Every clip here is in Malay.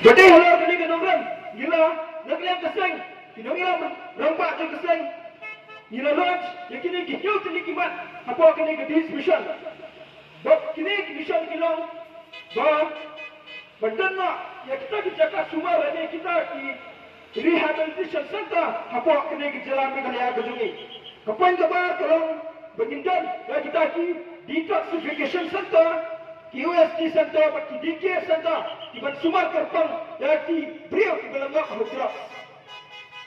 Jadi halau kini kenorang gila nak lihat keseng, kini gila rampak je keseng, gila launch, yang kini kicau kini kimat apa kini ke dismission, bab kini mission kilong, bab berdana ya kita bicara semua ini kita di rehabilitation center apa kini ke jalan mereka kejungi, kapan kabar kalau berjindan ya kita di detoxification center. USD Center, bagi DK Center, di Sumar Kerpang, yang di Brio di Belangak Hudra.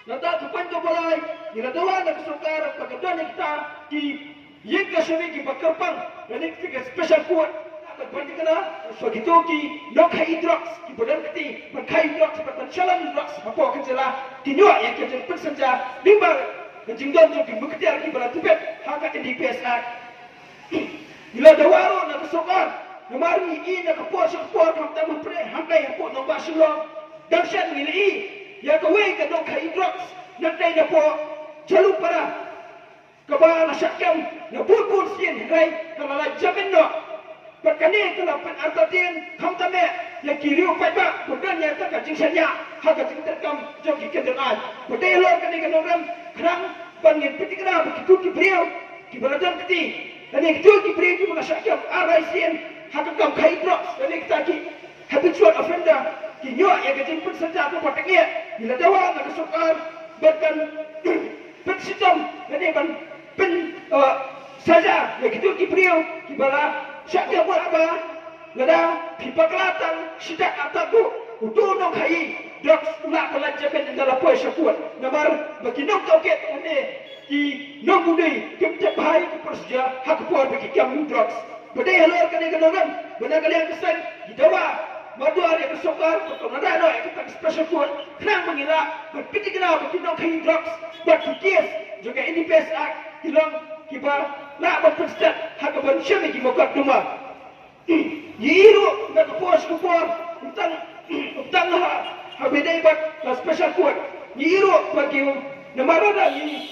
Nanti kapan tu balai, di Radawan dan Kesukar, bagaimana kita di Yingka Sumi di Kerpang, dan ini kita special kuat. Berarti kena begitu di Nokai Drugs, di Badan Keti, Berkai Drugs, Bertancalan Drugs, apa kerjalah di Nyua yang kerja pensenja limbar dan jingdon tu di Buktiar di Badan Tibet, hak NDPS Act. Bila dawaro nak Kesukar. Kemari ini nak kepuas kam tamu pre hampai yang pun nombak sulong dan syan mili ya kawai ke dok kai drugs nak dai na po jalu para kabala syakam na bubur sin rai kalau la jamin no perkani kalau pen artatin kam tame ya kiriu pai ba bukan ya tak jing sanya ha ka jing terkam jogi kendan bodai lor kani kanoram krang bangin pitikna begitu ki brio ki barajan keti dan itu ki brio ki mga syakam arai sin hakam kai drugs dan kita ki habitual offender ki nyo ya gajin pun saja tu pateknya bila dawa nak sukar bahkan pen sistem dan ban pen saja ya gitu ki brio ki bala syak dia buat apa lada pipa kelatan sidak ataku utu no kai drugs ulah pelajaran dalam puasa kuat namar bagi nok toket ini ki nok budai kemcap bahai ki persja hak puan bagi kamu drugs. Badai halor kani kanoran, benar kalian kesan di dawa, madu ada kesokar, atau nada ada yang kita special food, kerang mengira, berpikir kenal, berkinong kain drugs, berfikir juga ini PSA, hilang kibar, nak berperstat, hak bersyam ini mokat rumah. Yiru nak kepuas, utang habedai buat special food. Yiru bagi namarada ini,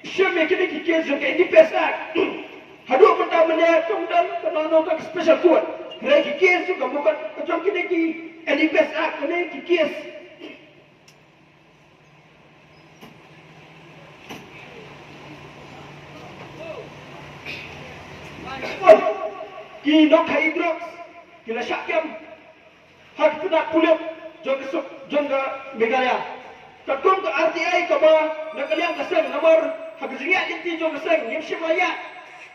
syam ini kikir juga ini PSA. Haduk pertamanya tunggal kenono ke special court. Lagi kes juga bukan kecom kini ki NDPS Act kini ki kes. Ki nok hai drugs, kila syakam hak tidak kulit jongga Meghalaya. Takung ke RTI kaba nak kalian keseng nomor hak zingat inti jongga keseng ngim syamaya.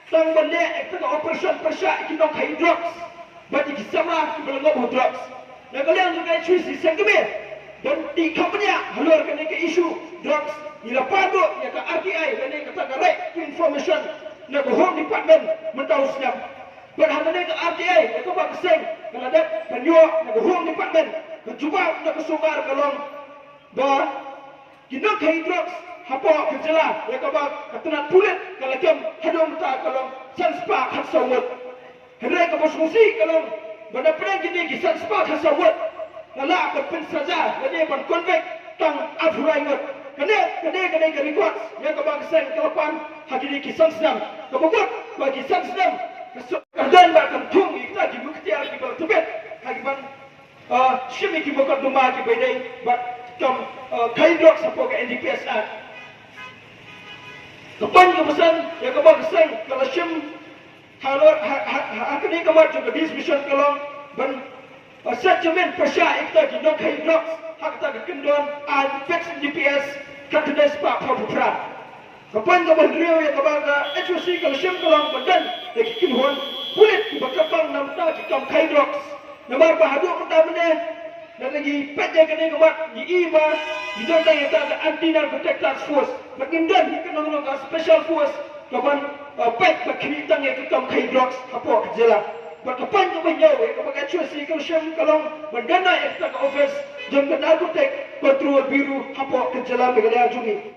Tang benda ekta operation persyak kita kai drugs bagi kisama belengok drugs dan kalian juga cuci sengkebe dan di company halur kena ke isu drugs ila padu ya ke RTI dan kata right information nak home department mentau siap berhadap ke RTI itu bak seng kalau ada penyo nak home department mencuba nak sukar kalau ba kita kai drugs apa kejelah ya kaba ketenat pulit kalau jam hadong ta kalau sanspa khasawat hendai ka bosmusi kalau benda pernah gini ki sanspa khasawat ngala ka pen saja jadi ban convict tang afuraingot kene ke record ya kaba kesen kelapan hagini ki sansdam kabukut bagi sansdam kesukaan ba kan tung kita di buktiar di tibet hagiban shimi ki bokat duma ki bedai bat kam kaidok sapo ke NDPS Act. Kapan kepesan ya kabar kesan kalau syam halor akan ni kabar juga dismission kalau ban settlement persya kita di nok hai drugs hak kita kendon and fix DPS kata sepak propra. Kapan kabar drill ya kabar HOC kalau syam kalau badan ya kinhon kulit bakapang namta kita kai drugs. Nomor bahadu pertama dan lagi pet yang kena kemat di IMA di dalam yang ada anti narcotic task force bagindan yang kena ngomong special force kapan pet bakitang yang kekam kai drugs apa kerja berkapan tu banyak ya kapan cuci kalau syam kalau berdana yang kita ke office jam narcotic kontrol biru apa kerja Meghalaya Juni.